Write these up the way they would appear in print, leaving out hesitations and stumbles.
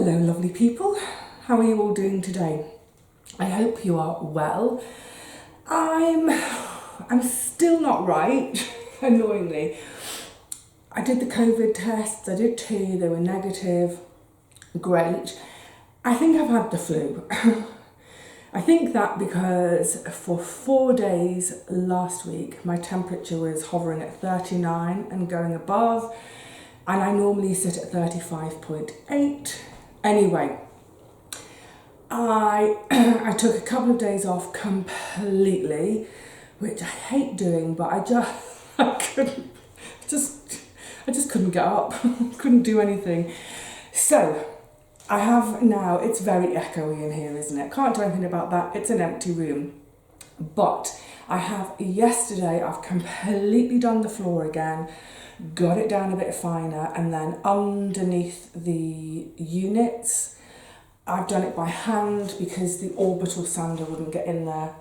Hello lovely people, how are you all doing today? I hope you are well. I'm still not right, annoyingly. I did the COVID tests, I did 2, they were negative, great. I think I've had the flu. I think that because for 4 days last week, my temperature was hovering at 39 and going above, and I normally sit at 35.8. Anyway, I took a couple of days off completely, which I hate doing, but I just couldn't get up, couldn't do anything. So I have now, it's very echoey in here, isn't it? Can't do anything about that, it's an empty room. But I have yesterday, I've completely done the floor again, got it down a bit finer, and then underneath the units, I've done it by hand because the orbital sander wouldn't get in there.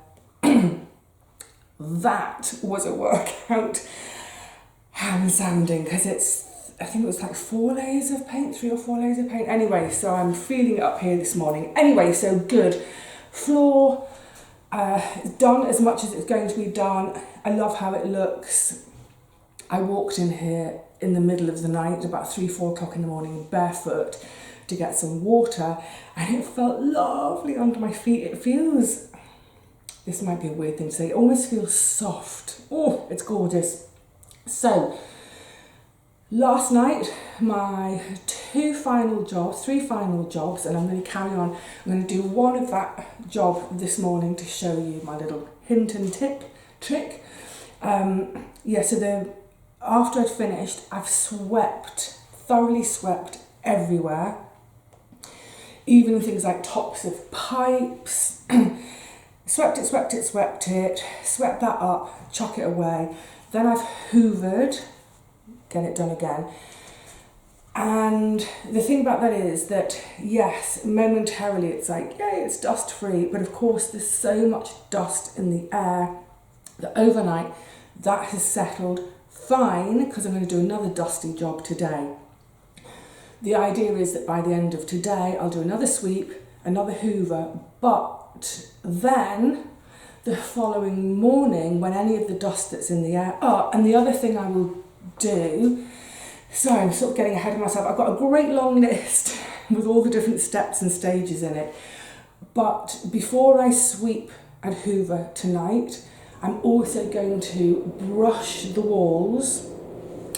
That was a workout, hand sanding, because I think it was like 4 layers of paint, 3 or 4 layers of paint. Anyway, so I'm feeling it up here this morning. Anyway, so good. Floor done as much as it's going to be done. I love how it looks. I walked in here in the middle of the night, about 3-4 o'clock in the morning, barefoot, to get some water, and it felt lovely under my feet. It feels, this might be a weird thing to say, it almost feels soft. Oh, it's gorgeous. So, last night, my 3 final jobs, and I'm going to carry on. I'm going to do one of that job this morning to show you my little hint and trick. So after I'd finished, I've thoroughly swept everywhere. Even things like tops of pipes. Swept it, swept that up, chuck it away. Then I've hoovered, get it done again. And the thing about that is that, yes, momentarily it's like, yay, it's dust free. But of course, there's so much dust in the air that overnight that has settled fine, because I'm going to do another dusty job today. The idea is that by the end of today, I'll do another sweep, another hoover, but then the following morning, when any of the dust that's in the air, and the other thing I will do, sorry, I'm sort of getting ahead of myself. I've got a great long list with all the different steps and stages in it. But before I sweep and hoover tonight, I'm also going to brush the walls,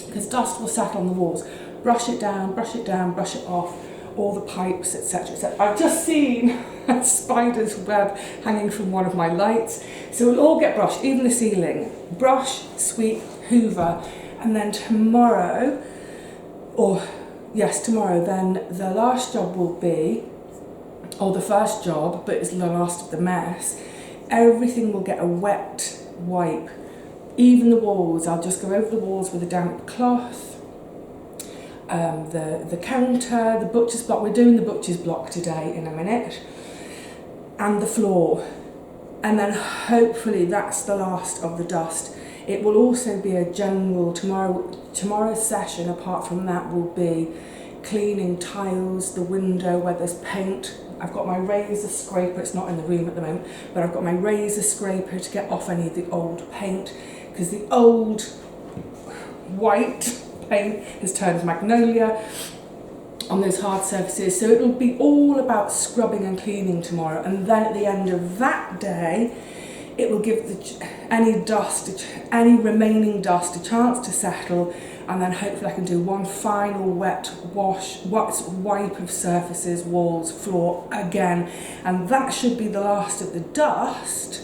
because dust will settle on the walls. Brush it down, brush it off, all the pipes, etc, etc. I've just seen a spider's web hanging from one of my lights. So it'll all get brushed, even the ceiling. Brush, sweep, hoover, and then tomorrow, then the last job will be, or the first job, but it's the last of the mess. Everything will get a wet wipe. Even the walls, I'll just go over the walls with a damp cloth. The counter, the butcher's block, we're doing the butcher's block today in a minute, and the floor. And then hopefully that's the last of the dust. It will also be a general, tomorrow's session, apart from that, will be cleaning tiles, the window where there's paint. I've got my razor scraper, it's not in the room at the moment, but I've got my razor scraper to get off any of the old paint, because the old white paint has turned magnolia on those hard surfaces. So it'll be all about scrubbing and cleaning tomorrow, and then at the end of that day, it will give any remaining dust a chance to settle, and then hopefully I can do one final wet wipe of surfaces, walls, floor again, and that should be the last of the dust,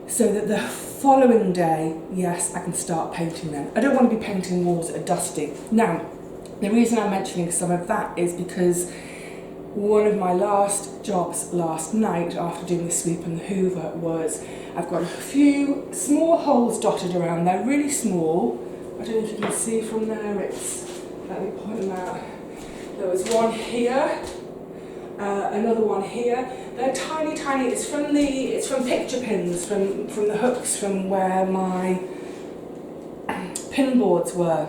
so that the following day, yes, I can start painting them. I don't want to be painting walls that are dusty. Now, the reason I'm mentioning some of that is because one of my last jobs last night, after doing the sweep and the hoover, was I've got a few small holes dotted around. They're really small. I don't know if you can see from there. Let me point them out. There was one here, another one here. They're tiny, tiny. It's from picture pins, from the hooks from where my pin boards were.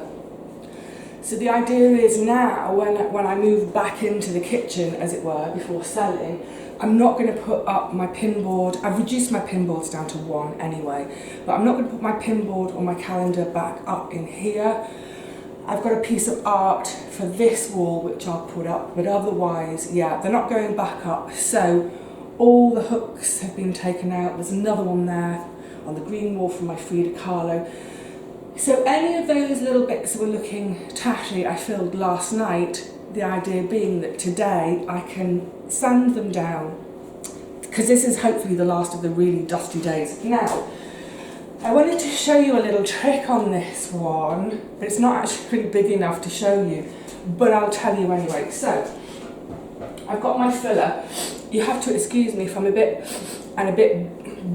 So the idea is now, when I move back into the kitchen, as it were, before selling, I'm not going to put up my pin board. I've reduced my pin boards down to 1 anyway, but I'm not going to put my pin board or my calendar back up in here. I've got a piece of art for this wall which I'll put up, but otherwise, yeah, they're not going back up. So all the hooks have been taken out. There's another one there on the green wall from my Frida Kahlo. So any of those little bits that were looking tatty I filled last night, the idea being that today I can sand them down, because this is hopefully the last of the really dusty days. Now, I wanted to show you a little trick on this one, but it's not actually really big enough to show you, but I'll tell you anyway. So, I've got my filler. You have to excuse me if I'm a bit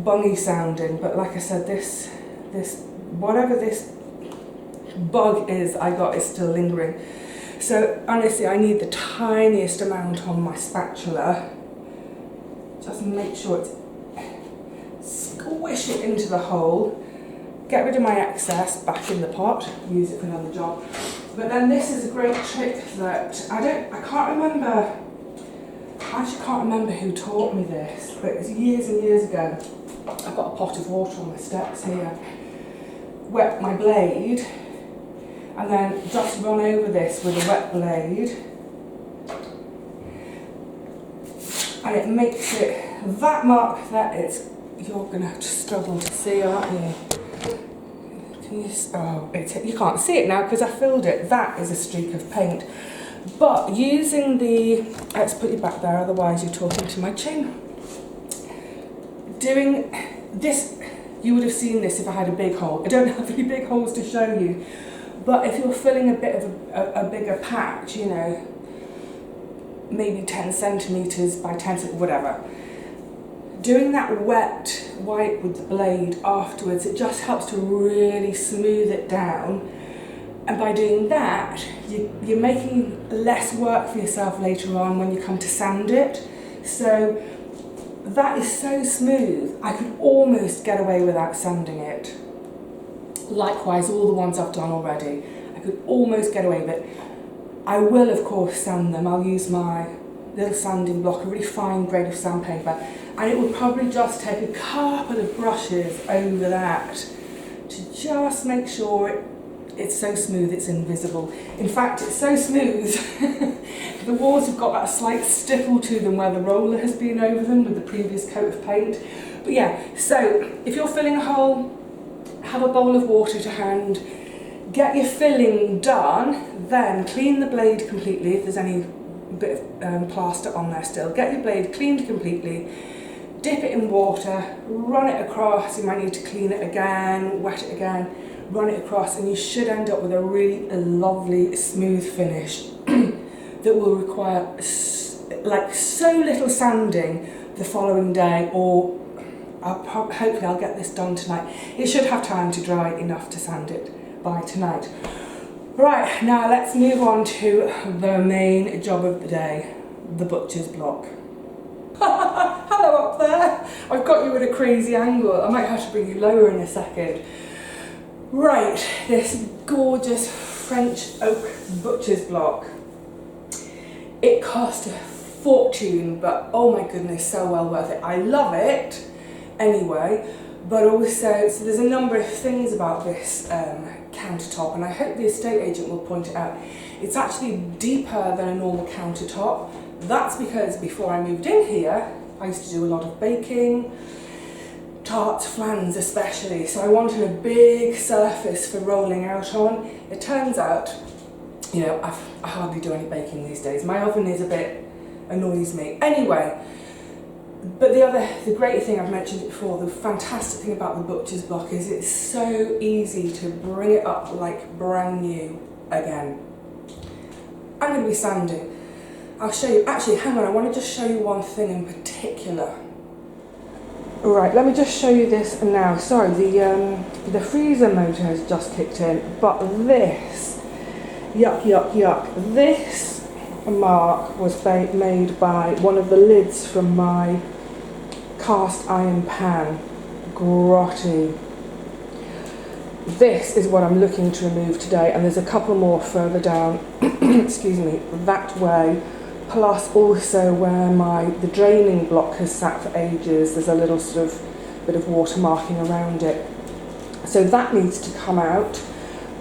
bungy sounding, but like I said, this whatever this bug is I got is still lingering. So honestly, I need the tiniest amount on my spatula. Just make sure it's, squish it into the hole, get rid of my excess, back in the pot, use it for another job. But then this is a great trick that I actually can't remember who taught me this, but it was years and years ago. I've got a pot of water on my steps here. Wet my blade, and then just run over this with a wet blade, and it makes it, that mark there, you're going to have to struggle to see, aren't you? Can you, oh, you can't see it now because I filled it. That is a streak of paint. But using the, let's put you back there, otherwise you're talking to my chin. Doing this, you would have seen this if I had a big hole. I don't have any big holes to show you, but if you're filling a bit of a bigger patch, you know, maybe 10 centimetres by 10, whatever, doing that wet wipe with the blade afterwards, it just helps to really smooth it down. And by doing that, you're making less work for yourself later on when you come to sand it. So that is so smooth, I could almost get away without sanding it. Likewise, all the ones I've done already, I could almost get away with it. I will, of course, sand them. I'll use my little sanding block, a really fine grade of sandpaper, and it would probably just take a couple of brushes over that to just make sure it's so smooth it's invisible. In fact, it's so smooth, the walls have got that slight stipple to them where the roller has been over them with the previous coat of paint. But yeah, so if you're filling a hole, have a bowl of water to hand, get your filling done, then clean the blade completely if there's any bit of plaster on there still. Get your blade cleaned completely, dip it in water, run it across. You might need to clean it again, wet it again, run it across, and you should end up with a really lovely smooth finish that will require like so little sanding the following day, or hopefully I'll get this done tonight. It should have time to dry enough to sand it by tonight. Right, now let's move on to the main job of the day, the butcher's block. Hello up there. I've got you at a crazy angle. I might have to bring you lower in a second. Right, this gorgeous French oak butcher's block. It cost a fortune, but oh my goodness, so well worth it. I love it anyway, but also, so there's a number of things about this countertop, and I hope the estate agent will point it out. It's actually deeper than a normal countertop. That's because before I moved in here, I used to do a lot of baking, tarts, flans especially, so I wanted a big surface for rolling out on. It turns out, you know, I hardly do any baking these days. My oven is a bit, annoys me. Anyway, but the great thing, I've mentioned it before, the fantastic thing about the butcher's block is it's so easy to bring it up like brand new again. I'm going to be sanding. I'll show you, actually hang on, I want to just show you one thing in particular. Right, let me just show you this now. Sorry, the freezer motor has just kicked in, but this, yuck, yuck, yuck, this mark was made by one of the lids from my cast iron pan, grotty. this is what I'm looking to remove today, and there's a couple more further down, excuse me, that way, plus also where the draining block has sat for ages. There's a little sort of bit of water marking around it. So that needs to come out.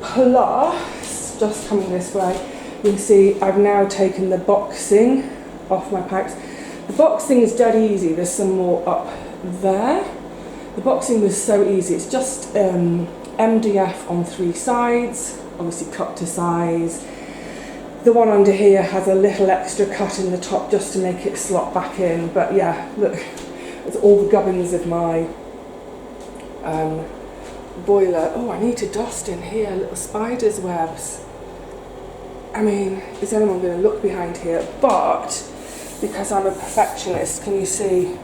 Plus, just coming this way, you can see I've now taken the boxing off my pipes. The boxing is dead easy. There's some more up there. The boxing was so easy. It's just MDF on 3 sides, obviously cut to size. The one under here has a little extra cut in the top just to make it slot back in. But yeah, look, it's all the gubbins of my boiler. Oh, I need to dust in here, little spider's webs. I mean, is anyone going to look behind here? But because I'm a perfectionist, can you see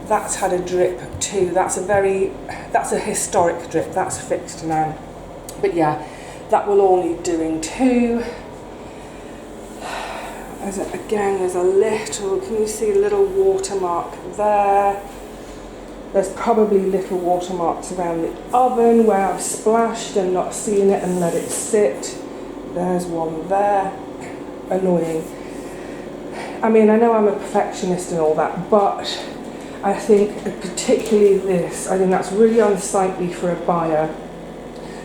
that's had a drip too? That's a historic drip, that's fixed now. But yeah, that will all need doing too. Again, there's a little, can you see a little watermark there? There's probably little watermarks around the oven where I've splashed and not seen it and let it sit. There's one there. Annoying. I mean, I know I'm a perfectionist and all that, but I think particularly this, I think that's really unsightly for a buyer.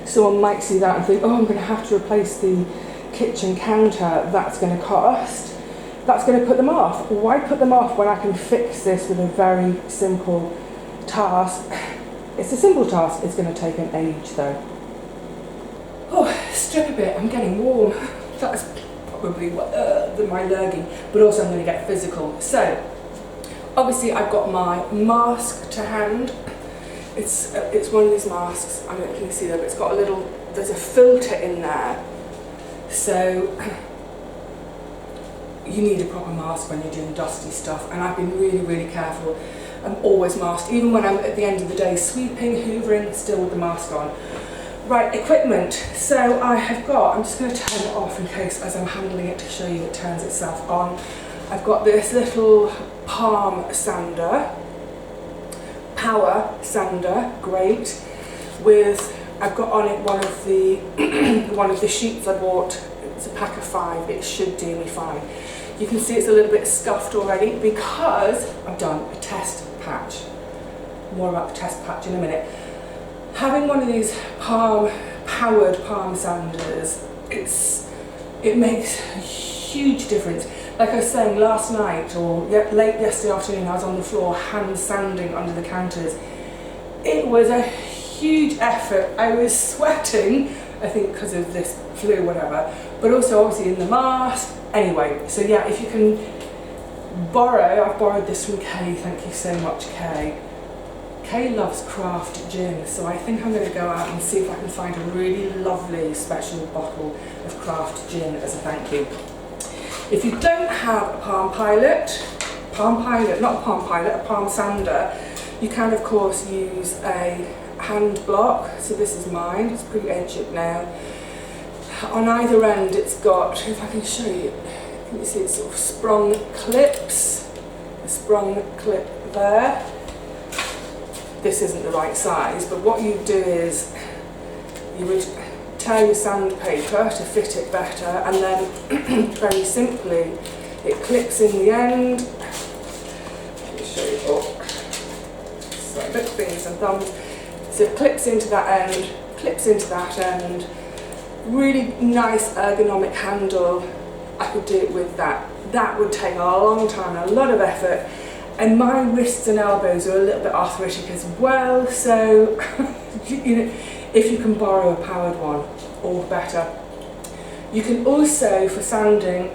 Someone might see that and think, oh, I'm going to have to replace the kitchen counter. That's going to cost. That's going to put them off. Why put them off when I can fix this with a very simple task? It's a simple task. It's going to take an age though. Oh, strip a bit. I'm getting warm. That's probably my lurgy, but also I'm going to get physical. So obviously I've got my mask to hand. It's one of these masks. I don't know if you can see that, but it's got a little. There's a filter in there. So you need a proper mask when you're doing dusty stuff, and I've been really, really careful. I'm always masked, even when I'm at the end of the day sweeping, hoovering, still with the mask on. Right, equipment. So I have got, I'm just going to turn it off in case as I'm handling it to show you it turns itself on. I've got this little palm sander, power sander, great, with, I've got on it one of the sheets I bought. It's a pack of 5, it should do me fine. You can see it's a little bit scuffed already because I've done a test patch. More about the test patch in a minute. Having one of these powered palm sanders, it makes a huge difference. Like I was saying last night or late yesterday afternoon, I was on the floor hand sanding under the counters. It was a huge effort. I was sweating, I think because of this flu or whatever, but also obviously in the mask. Anyway, so yeah, if you can borrow, I've borrowed this from Kay, thank you so much Kay. Kay loves craft gin, so I think I'm going to go out and see if I can find a really lovely special bottle of craft gin as a thank you. If you don't have a palm sander, you can of course use a hand block. So this is mine, it's pretty ancient now. On either end it's got, if I can show you, can you see it's sort of sprung clips, a sprung clip there. This isn't the right size, but what you do is you would tear your sandpaper to fit it better, and then very simply it clips in the end. Let me show you. Oh, so little fingers and thumbs. So it clips into that end, clips into that end. Really nice ergonomic handle. I could do it with that. That would take a long time, a lot of effort. And my wrists and elbows are a little bit arthritic as well, so you know, if you can borrow a powered one, all the better. You can also, for sanding,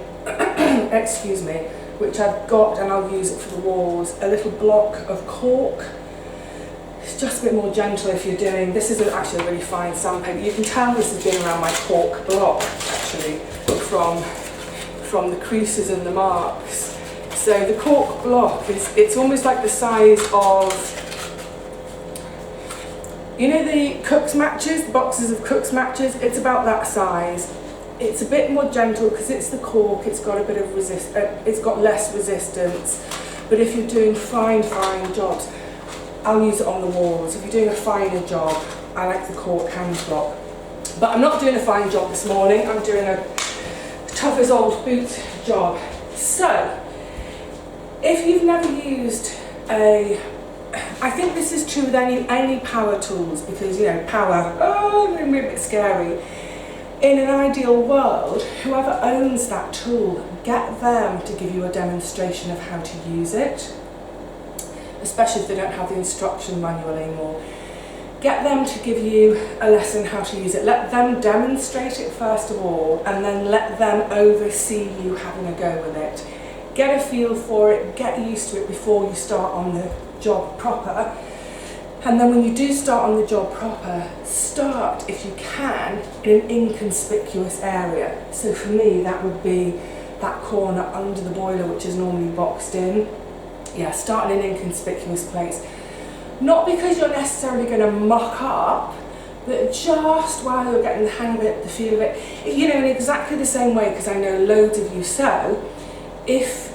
excuse me, which I've got and I'll use it for the walls, a little block of cork. It's just a bit more gentle if you're doing, this is actually a really fine sandpaper. You can tell this has been around my cork block actually, from the creases and the marks. So the cork block it's almost like the size of, you know the Cook's matches, the boxes of Cook's matches, it's about that size. It's a bit more gentle because it's the cork, it's got a bit of it's got less resistance. But if you're doing fine jobs, I'll use it on the walls. If you're doing a finer job, I like the cork hand block. But I'm not doing a fine job this morning, I'm doing a tough as old boot job. So, if you've never used I think this is true with any power tools, because, you know, power, oh, they're a bit scary. In an ideal world, whoever owns that tool, get them to give you a demonstration of how to use it, especially if they don't have the instruction manual anymore. Get them to give you a lesson how to use it. Let them demonstrate it first of all, and then let them oversee you having a go with it. Get a feel for it, get used to it before you start on the job proper. And then when you do start on the job proper, start, if you can, in an inconspicuous area. So for me, that would be that corner under the boiler, which is normally boxed in. Yeah, start in an inconspicuous place. Not because you're necessarily going to muck up, but just while you're getting the hang of it, the feel of it. You know, in exactly the same way, because I know loads of you sew, if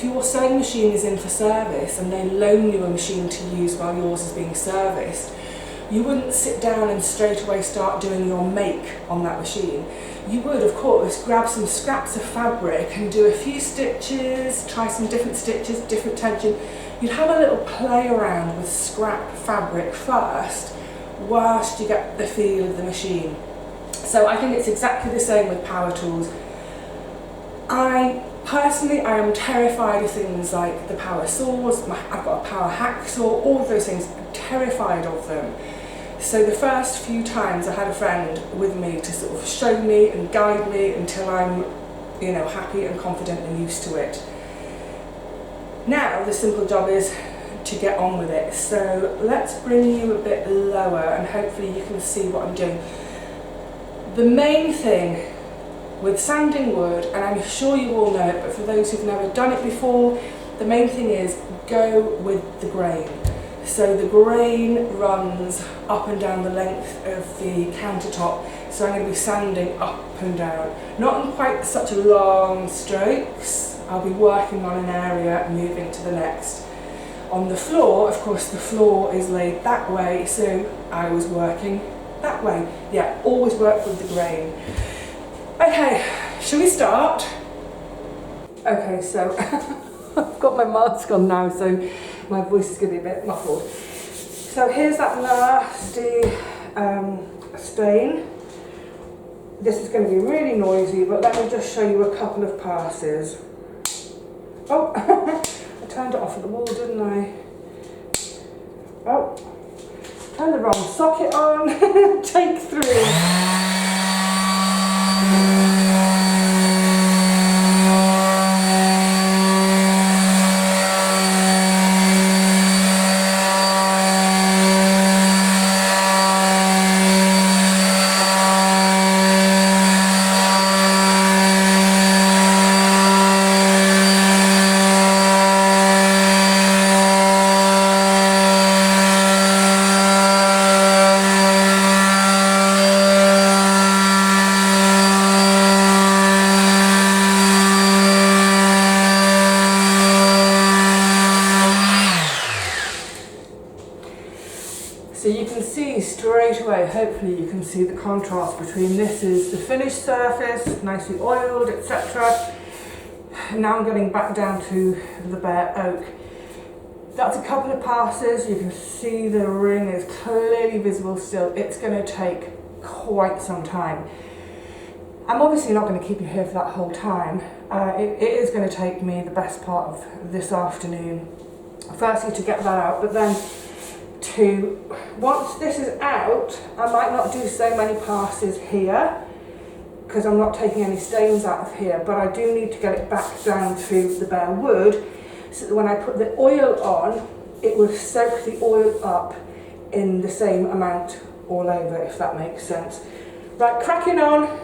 your sewing machine is in for service and they loan you a machine to use while yours is being serviced, you wouldn't sit down and straight away start doing your make on that machine. You would, of course, grab some scraps of fabric and do a few stitches, try some different stitches, different tension. You'd have a little play around with scrap fabric first, whilst you get the feel of the machine. So I think it's exactly the same with power tools. Personally, I am terrified of things like the power saws. I've got a power hacksaw, all of those things, I'm terrified of them. So the first few times I had a friend with me to sort of show me and guide me until I'm, you know, happy and confident and used to it. Now the simple job is to get on with it. So let's bring you a bit lower and hopefully you can see what I'm doing. The main thing with sanding wood, and I'm sure you all know it, but for those who've never done it before, the main thing is go with the grain. So the grain runs up and down the length of the countertop, so I'm going to be sanding up and down. Not in quite such long strokes, I'll be working on an area and moving to the next. On the floor, of course, the floor is laid that way, so I was working that way. Yeah, always work with the grain. Okay, shall we start? Okay, so I've got my mask on now, so my voice is going to be a bit muffled. So here's that nasty stain. This is going to be really noisy, but let me just show you a couple of passes. Oh, I turned it off at the wall, didn't I? Oh, turned the wrong socket on. Take 3. So you can see straight away, hopefully you can see the contrast between this is the finished surface, nicely oiled, etc. Now I'm getting back down to the bare oak. That's a couple of passes, you can see the ring is clearly visible still. It's going to take quite some time. I'm obviously not going to keep you here for that whole time. It is going to take me the best part of this afternoon. Firstly to get that out, but then once this is out, I might not do so many passes here because I'm not taking any stains out of here, but I do need to get it back down to the bare wood so that when I put the oil on, it will soak the oil up in the same amount all over, if that makes sense. Right, cracking on.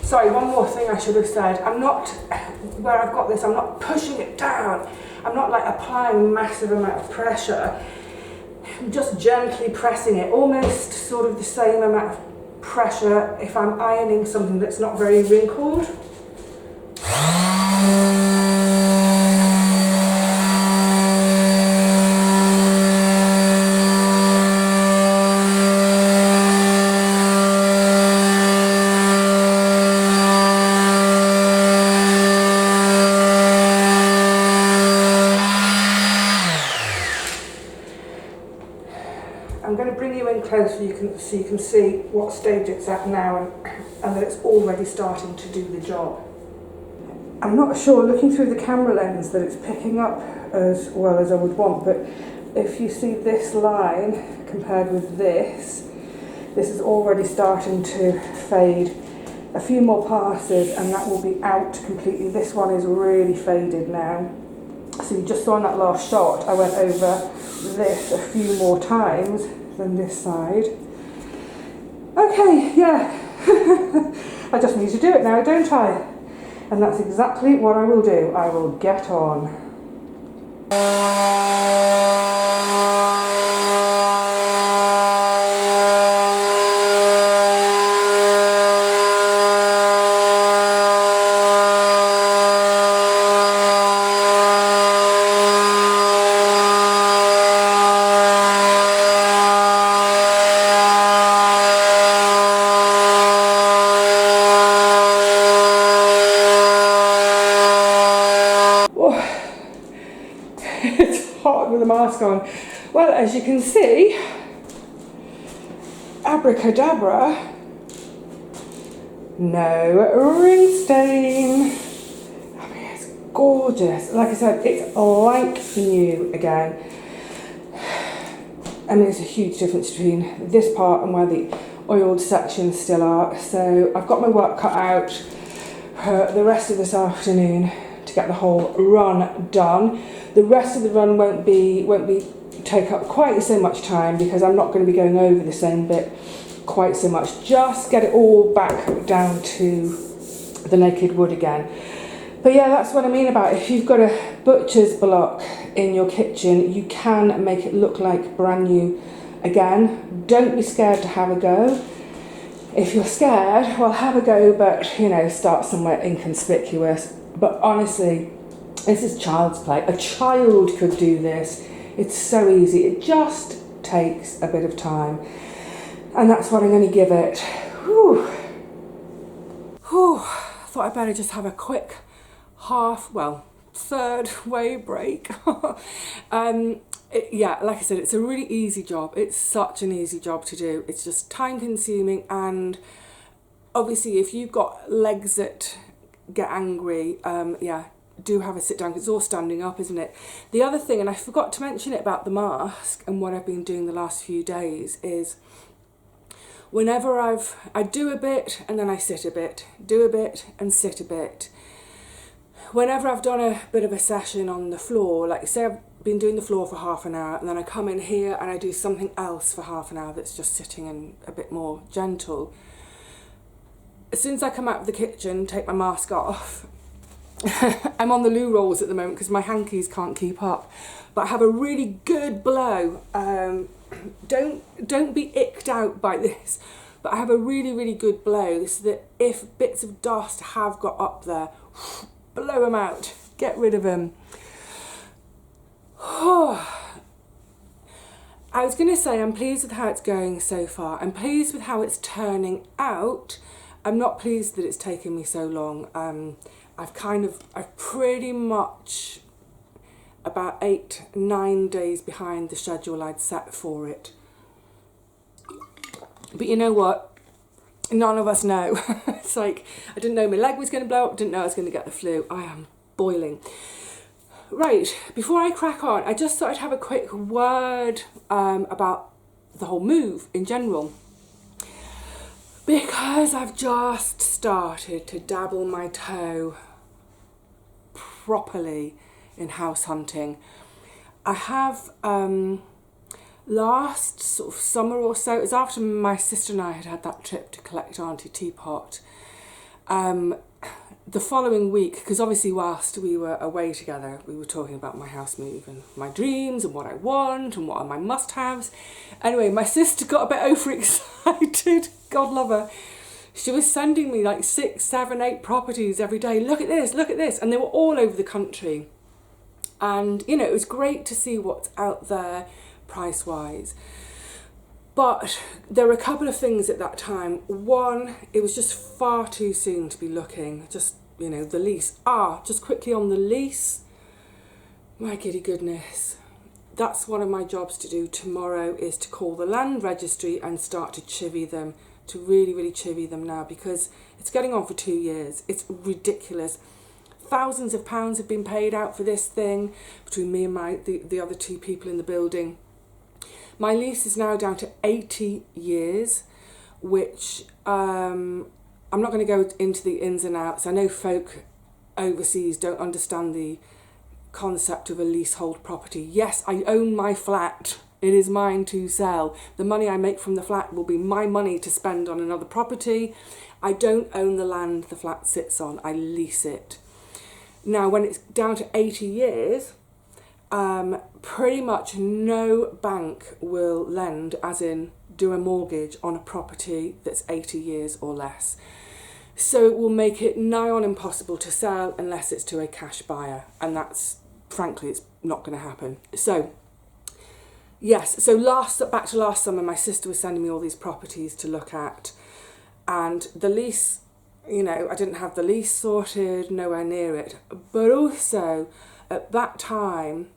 Sorry, one more thing I should have said. I'm not, where I've got this, I'm not pushing it down. I'm not like applying massive amount of pressure. I'm just gently pressing it, almost sort of the same amount of pressure if I'm ironing something that's not very wrinkled. I'm going to bring you in close so you can see what stage it's at now and that it's already starting to do the job. I'm not sure, looking through the camera lens, that it's picking up as well as I would want, but if you see this line compared with this is already starting to fade. A few more passes and that will be out completely. This one is really faded now. So you just saw in that last shot, I went over this a few more times than this side. Okay, yeah. I just need to do it now, don't I? And that's exactly what I will do. I will get on. It's hot with the mask on. Well, as you can see, abracadabra, no ring stain. I mean, it's gorgeous. Like I said, it's like new again. I mean, there's a huge difference between this part and where the oiled sections still are. So I've got my work cut out for the rest of this afternoon to get the whole run done. The rest of the run won't take up quite so much time because I'm not going to be going over the same bit quite so much. Just get it all back down to the naked wood again. But yeah, that's what I mean about if you've got a butcher's block in your kitchen, you can make it look like brand new again. Don't be scared to have a go. If you're scared, well, have a go, but you know, start somewhere inconspicuous. But honestly, this is child's play. A child could do this. It's so easy. It just takes a bit of time. And that's what I'm going to give it. Whew. Whew. Thought I'd better just have a quick third way break. Yeah, like I said, it's a really easy job. It's such an easy job to do. It's just time consuming, and obviously if you've got legs that get angry, yeah, do have a sit down, because it's all standing up, isn't it? The other thing, and I forgot to mention it about the mask and what I've been doing the last few days, is whenever I do a bit and then I sit a bit, do a bit and sit a bit. Whenever I've done a bit of a session on the floor, like say I've been doing the floor for half an hour and then I come in here and I do something else for half an hour that's just sitting and a bit more gentle. As soon as I come out of the kitchen, take my mask off, I'm on the loo rolls at the moment because my hankies can't keep up, but I have a really good blow. Don't be icked out by this, but I have a really, really good blow so that if bits of dust have got up there, blow them out, get rid of them. I was going to say I'm pleased with how it's going so far. I'm pleased with how it's turning out. I'm not pleased that it's taken me so long. I've pretty much about 8-9 days behind the schedule I'd set for it. But you know what? None of us know. It's like, I didn't know my leg was going to blow up, didn't know I was going to get the flu. I am boiling. Right, before I crack on, I just thought I'd have a quick word about the whole move in general. Because I've just started to dabble my toe properly in house hunting. I have last sort of summer or so, it was after my sister and I had had that trip to collect Auntie Teapot, The following week, because obviously whilst we were away together, we were talking about my house move and my dreams and what I want and what are my must-haves. Anyway, my sister got a bit overexcited. God love her. She was sending me like 6, 7, 8 properties every day. Look at this, look at this. And they were all over the country. And, you know, it was great to see what's out there price-wise. But there were a couple of things at that time. One, it was just far too soon to be looking. Just, you know, the lease. Just quickly on the lease. My giddy goodness. That's one of my jobs to do tomorrow, is to call the land registry and start to chivvy them. To really, really chivvy them now, because it's getting on for 2 years. It's ridiculous. Thousands of pounds have been paid out for this thing between me and the other 2 people in the building. My lease is now down to 80 years, which I'm not going to go into the ins and outs. I know folk overseas don't understand the concept of a leasehold property. Yes, I own my flat. It is mine to sell. The money I make from the flat will be my money to spend on another property. I don't own the land the flat sits on. I lease it. Now, when it's down to 80 years, pretty much no bank will lend, as in do a mortgage on a property that's 80 years or less. So it will make it nigh on impossible to sell unless it's to a cash buyer. And that's, frankly, it's not going to happen. So, yes, so back to last summer, my sister was sending me all these properties to look at. And the lease, you know, I didn't have the lease sorted, nowhere near it. But also, at that time,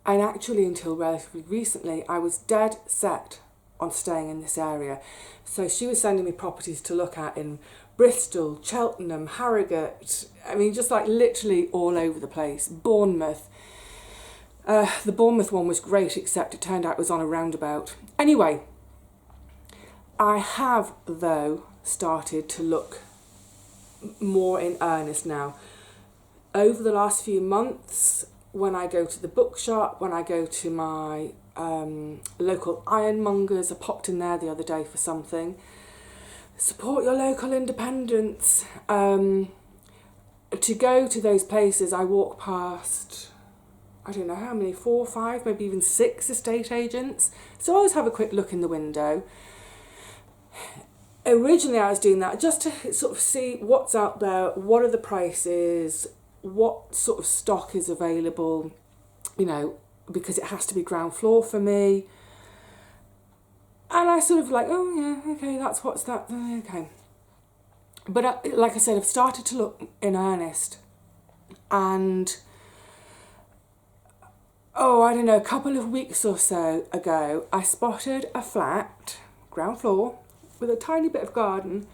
and actually until relatively recently, I was dead set on staying in this area. So she was sending me properties to look at in Bristol, Cheltenham, Harrogate. I mean, just like literally all over the place. Bournemouth. The Bournemouth one was great, except it turned out it was on a roundabout. Anyway, I have, though, started to look more in earnest now. Over the last few months, when I go to the bookshop, when I go to my local ironmongers, I popped in there the other day for something. Support your local independents. To go to those places, I walk past, I don't know how many, 4, 5, maybe even 6 estate agents. So I always have a quick look in the window. Originally I was doing that just to sort of see what's out there, what are the prices, what sort of stock is available, you know, because it has to be ground floor for me. And I sort of like, oh yeah, okay, what's that, okay. But like I said, I've started to look in earnest. And, I don't know, a couple of weeks or so ago, I spotted a flat, ground floor, with a tiny bit of garden,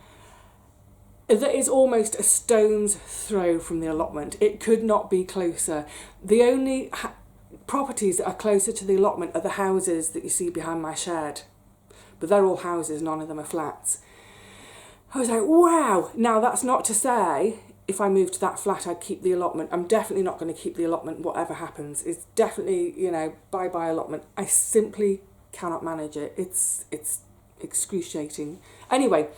that is almost a stone's throw from the allotment. It could not be closer. The only properties that are closer to the allotment are the houses that you see behind my shed. But they're all houses, none of them are flats. I was like, wow. Now, that's not to say if I moved to that flat, I'd keep the allotment. I'm definitely not going to keep the allotment, whatever happens. It's definitely, you know, bye-bye allotment. I simply cannot manage it. It's excruciating. Anyway,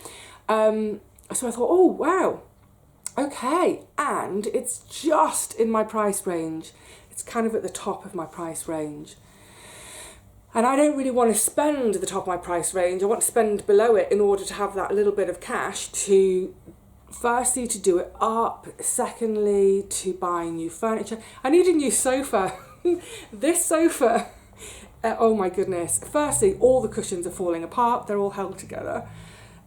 so I thought, oh, wow, okay. And it's just in my price range. It's kind of at the top of my price range. And I don't really want to spend the top of my price range. I want to spend below it in order to have that little bit of cash to, firstly, to do it up. Secondly, to buy new furniture. I need a new sofa. This sofa, oh my goodness. Firstly, all the cushions are falling apart. They're all held together.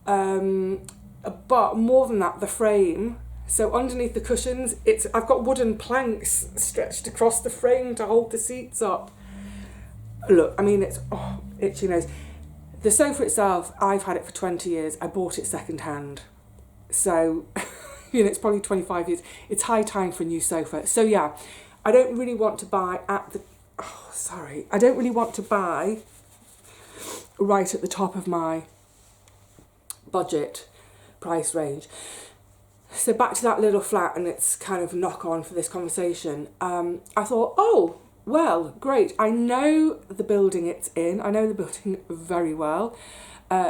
But more than that, the frame. So underneath the cushions, I've got wooden planks stretched across the frame to hold the seats up. Look, I mean, it's itchy nose. The sofa itself, I've had it for 20 years. I bought it second hand. So, you know, it's probably 25 years. It's high time for a new sofa. So yeah, I don't really want to buy I don't really want to buy right at the top of my budget price range. So back to that little flat, and it's kind of knock on for this conversation. I thought, oh, well, great. I know the building it's in. I know the building very well.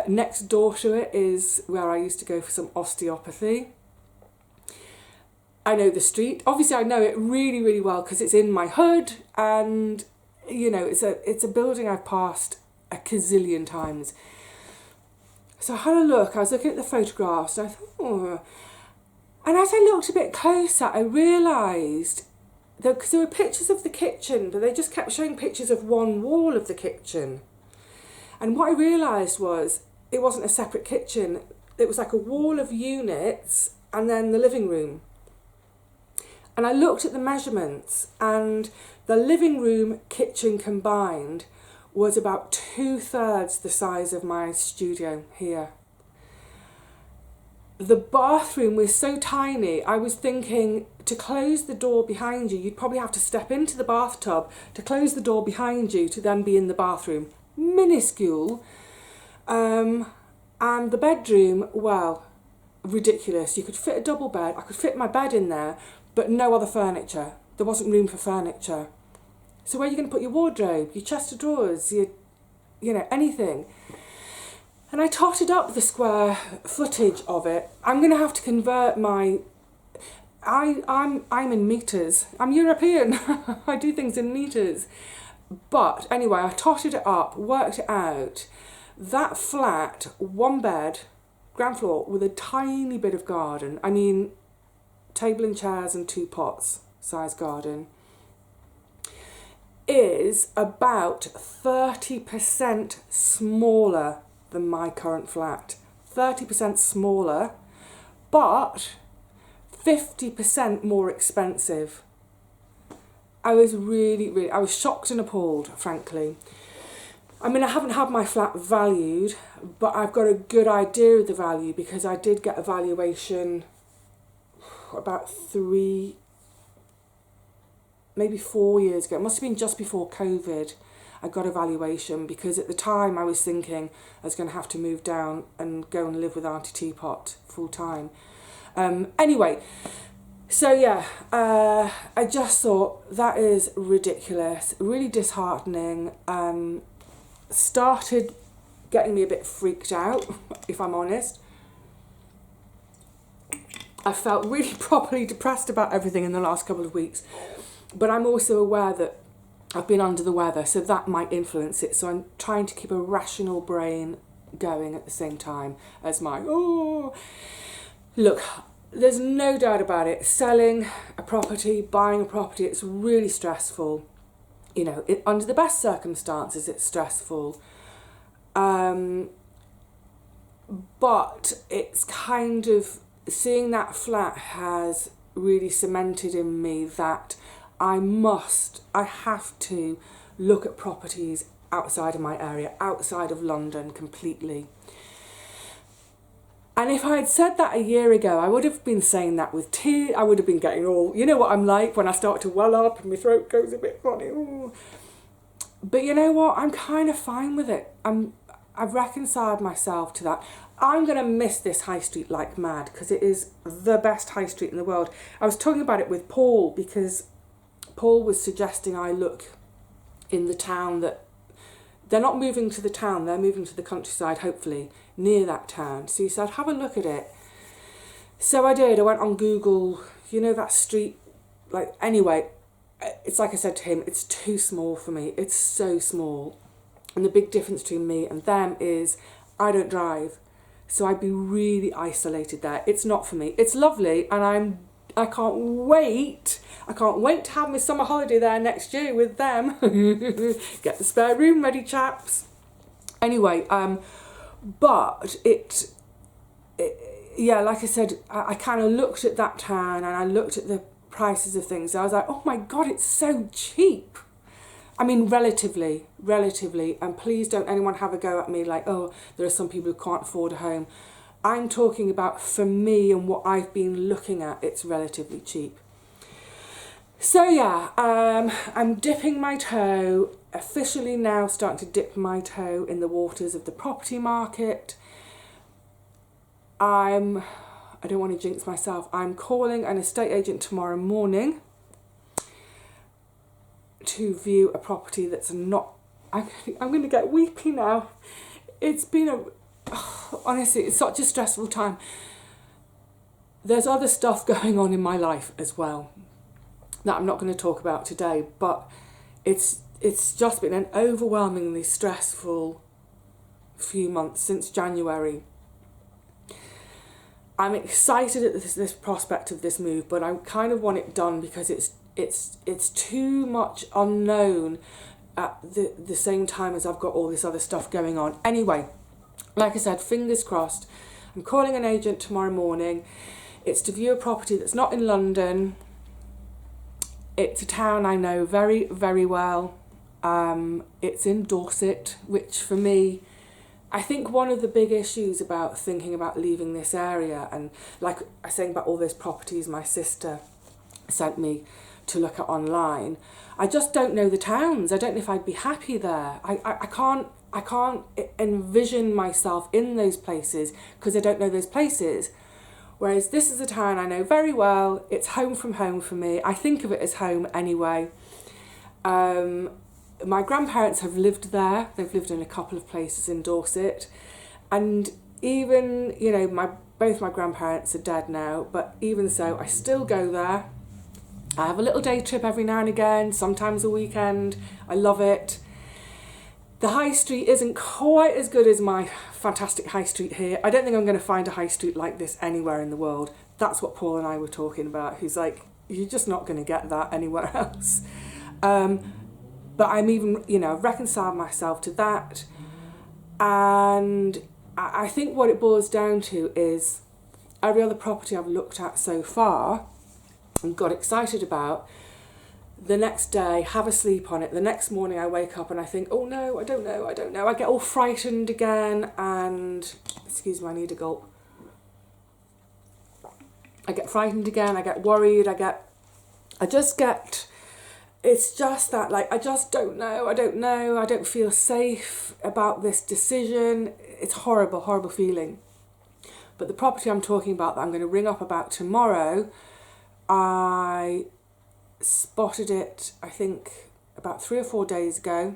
Next door to it is where I used to go for some osteopathy. I know the street. Obviously I know it really, really well because it's in my hood, and you know, it's a building I've passed a gazillion times. So I had a look, I was looking at the photographs, and I thought, oh. And as I looked a bit closer, I realised that, because there were pictures of the kitchen, but they just kept showing pictures of one wall of the kitchen. And what I realised was, it wasn't a separate kitchen, it was like a wall of units and then the living room. And I looked at the measurements, and the living room kitchen combined was about 2/3 the size of my studio here. The bathroom was so tiny, I was thinking to close the door behind you, you'd probably have to step into the bathtub to close the door behind you to then be in the bathroom. Minuscule. And the bedroom, well, ridiculous. You could fit a double bed, I could fit my bed in there, but no other furniture. There wasn't room for furniture. So where are you going to put your wardrobe, your chest of drawers, you know, anything? And I totted up the square footage of it. I'm going to have to convert my... I'm in metres. I'm European. I do things in metres. But anyway, I totted it up, worked it out. That flat, one bed, ground floor, with a tiny bit of garden. I mean, table and chairs and 2 pots size garden, is about 30% smaller than my current flat. 30% smaller, but 50% more expensive. I was I was shocked and appalled, frankly. I mean, I haven't had my flat valued, but I've got a good idea of the value because I did get a valuation about 3, maybe 4 years ago. It must have been just before COVID. I got a valuation because at the time I was thinking I was going to have to move down and go and live with Auntie Teapot full time. Anyway, so yeah, I just thought that is ridiculous, really disheartening. Started getting me a bit freaked out, if I'm honest. I felt really properly depressed about everything in the last couple of weeks, but I'm also aware that I've been under the weather, so that might influence it. So I'm trying to keep a rational brain going at the same time as my, oh. Look, there's no doubt about it. Selling a property, buying a property, it's really stressful. You know, under the best circumstances, it's stressful. But it's kind of, seeing that flat has really cemented in me that I have to look at properties outside of my area, outside of London completely. And if I had said that a year ago, I would have been saying that with tears. I would have been getting all, you know what I'm like when I start to well up and my throat goes a bit funny. Ooh. But you know what? I'm kind of fine with it. I've reconciled myself to that. I'm going to miss this high street like mad because it is the best high street in the world. I was talking about it with Paul because Paul was suggesting I look in the town that... They're not moving to the town, they're moving to the countryside, hopefully, near that town. So he said, have a look at it. So I did, I went on Google, you know that street, like, anyway, it's like I said to him, it's too small for me, it's so small. And the big difference between me and them is I don't drive, so I'd be really isolated there. It's not for me. It's lovely, and I can't wait to have my summer holiday there next year with them. Get the spare room ready, chaps. Anyway, but yeah, like I said, I kind of looked at that town and I looked at the prices of things. I was like, oh my God, it's so cheap. I mean, relatively, and please don't anyone have a go at me like, oh, there are some people who can't afford a home. I'm talking about for me and what I've been looking at, it's relatively cheap. So yeah, I'm dipping my toe, officially now starting to dip my toe in the waters of the property market. I don't want to jinx myself, I'm calling an estate agent tomorrow morning to view a property that's not... I'm going to get weepy now. It's been honestly, it's such a stressful time. there's other stuff going on in my life as well that I'm not going to talk about today, but it's just been an overwhelmingly stressful few months since January. I'm excited at this prospect of this move, but I kind of want it done because it's too much unknown at the same time as I've got all this other stuff going on. Anyway, like I said, fingers crossed. I'm calling an agent tomorrow morning. It's to view a property that's not in London. It's a town I know very, very well. It's in Dorset, which for me, I think one of the big issues about thinking about leaving this area, and like I was saying about all those properties my sister sent me to look at online, I just don't know the towns. I don't know if I'd be happy there. I can't envision myself in those places because I don't know those places. Whereas this is a town I know very well. It's home from home for me. I think of it as home anyway. My grandparents have lived there. They've lived in a couple of places in Dorset. And even, you know, both my grandparents are dead now, but even so, I still go there. I have a little day trip every now and again, sometimes a weekend. I love it. The high street isn't quite as good as my fantastic high street here. I don't think I'm going to find a high street like this anywhere in the world. That's what Paul and I were talking about. He's like, you're just not going to get that anywhere else. But I'm even, you know, reconciled myself to that. And I think what it boils down to is every other property I've looked at so far and got excited about, the next day, have a sleep on it. The next morning I wake up and I think, oh no, I don't know. I get all frightened again and, excuse me, I need a gulp. I get frightened again, I get worried, it's just that, like, I just don't know, I don't feel safe about this decision. It's horrible, horrible feeling. But the property I'm talking about that I'm going to ring up about tomorrow, I spotted it, I think, about 3 or 4 days ago.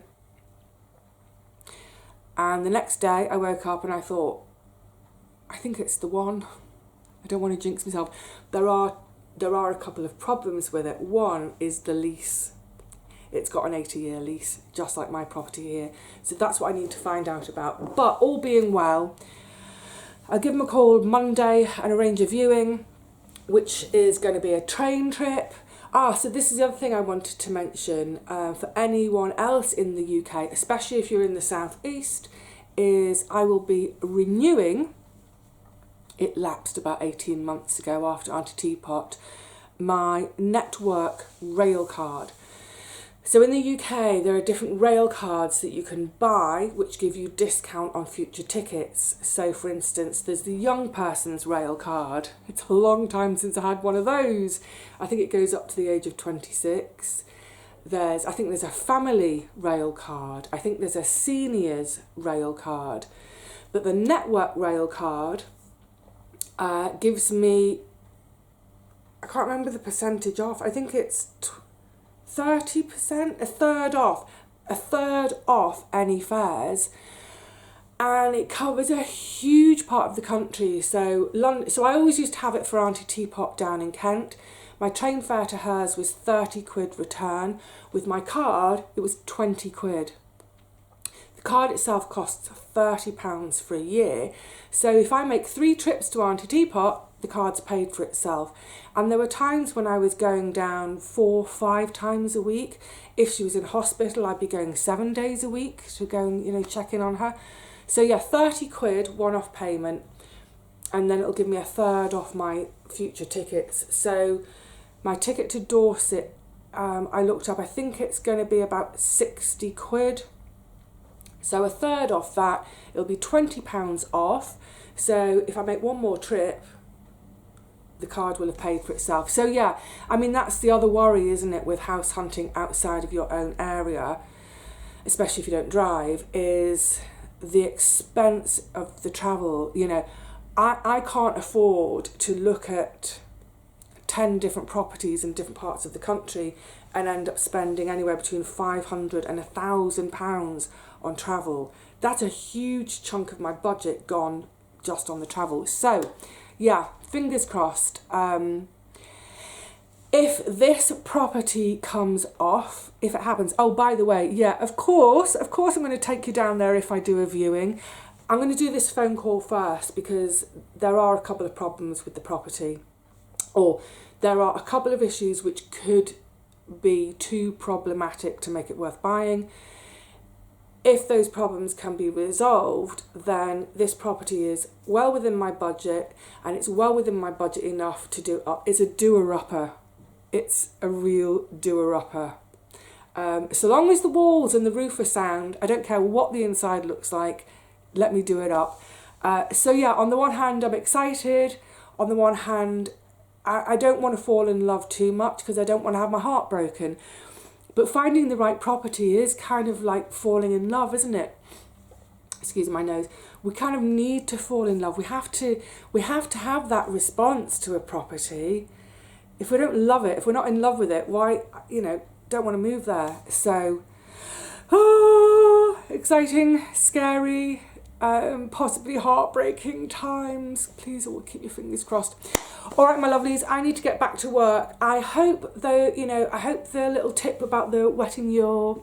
And the next day I woke up and I thought, I think it's the one. I don't want to jinx myself. There are a couple of problems with it. One is the lease. It's got an 80-year lease, just like my property here. So that's what I need to find out about. But all being well, I'll give them a call Monday and arrange a viewing, which is going to be a train trip. So this is the other thing I wanted to mention for anyone else in the UK, especially if you're in the southeast, is I will be renewing, it lapsed about 18 months ago after Auntie Teapot, my network rail card. So in the UK, there are different rail cards that you can buy, which give you discount on future tickets. So for instance, there's the young person's rail card. It's a long time since I had one of those. I think it goes up to the age of 26. I think there's a family rail card. I think there's a seniors rail card. But the network rail card gives me, I can't remember the percentage off. I think it's 30%, a third off any fares, and it covers a huge part of the country. So I always used to have it for Auntie Teapot down in Kent. My train fare to hers was 30 quid return. With my card, it was 20 quid. The card itself costs £30 for a year. So if I make 3 trips to Auntie Teapot, the card's paid for itself. And there were times when I was going down 4-5 times a week. If she was in hospital, I'd be going 7 days a week to go and, check in on her. So yeah, 30 quid one-off payment, and then it'll give me a third off my future tickets. So my ticket to Dorset, I looked up, I think it's going to be about 60 quid. So a third off that, it'll be £20 off. So if I make one more trip, the card will have paid for itself. So yeah, I mean, that's the other worry, isn't it, with house hunting outside of your own area, especially if you don't drive, is the expense of the travel. I can't afford to look at 10 different properties in different parts of the country and end up spending anywhere between £500 and £1,000 on travel. That's a huge chunk of my budget gone just on the travel. So yeah, fingers crossed. If this property comes off, if it happens, oh, by the way, yeah, of course, I'm going to take you down there if I do a viewing. I'm going to do this phone call first because there are a couple of problems with the property, or there are a couple of issues which could be too problematic to make it worth buying. If those problems can be resolved, then this property is well within my budget, and it's well within my budget enough to do, it's a doer-upper. It's a real doer-upper. So long as the walls and the roof are sound, I don't care what the inside looks like, let me do it up. So yeah, on the one hand, I'm excited. On the one hand, I don't want to fall in love too much because I don't want to have my heart broken. But finding the right property is kind of like falling in love, isn't it? Excuse my nose. We kind of need to fall in love. We have to have that response to a property. If we don't love it, if we're not in love with it, why, don't want to move there. So, exciting, scary, possibly heartbreaking times. Please all keep your fingers crossed. All right, my lovelies, I need to get back to work. I hope the little tip about the wetting your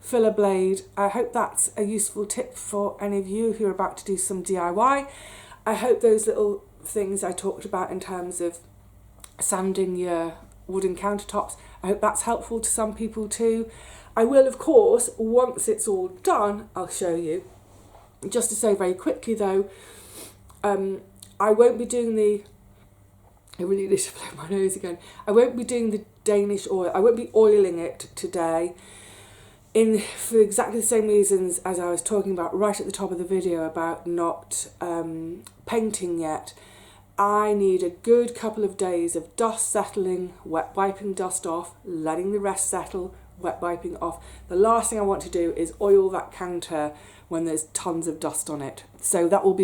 filler blade, I hope that's a useful tip for any of you who are about to do some DIY. I hope those little things I talked about in terms of sanding your wooden countertops, I hope that's helpful to some people too. I will, of course, once it's all done, I'll show you. Just to say very quickly though, I won't be doing I really need to blow my nose again. I won't be doing the Danish oil. I won't be oiling it today for exactly the same reasons as I was talking about right at the top of the video about not painting yet. I need a good couple of days of dust settling, wet wiping dust off, letting the rest settle, wet wiping off. The last thing I want to do is oil that counter when there's tons of dust on it. So that will be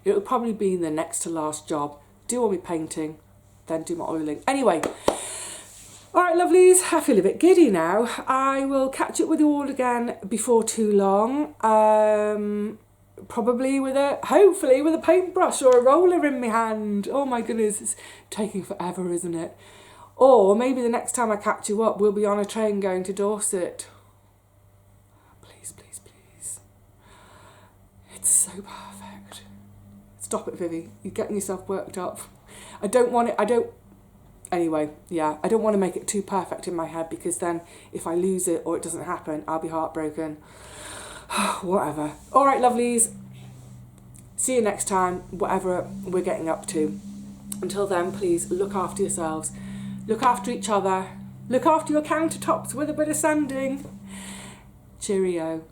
it'll probably be the next to last job. Do all my painting, then do my oiling. Anyway, all right, lovelies, I feel a bit giddy now. I will catch up with you all again before too long. Probably hopefully with a paintbrush or a roller in my hand. Oh my goodness, it's taking forever, isn't it? Or maybe the next time I catch you up, we'll be on a train going to Dorset. Please, please, please. It's so perfect. Stop it, Vivi. You're getting yourself worked up. I don't want to make it too perfect in my head because then if I lose it or it doesn't happen, I'll be heartbroken. Whatever. All right, lovelies. See you next time, whatever we're getting up to. Until then, please look after yourselves. Look after each other. Look after your countertops with a bit of sanding. Cheerio.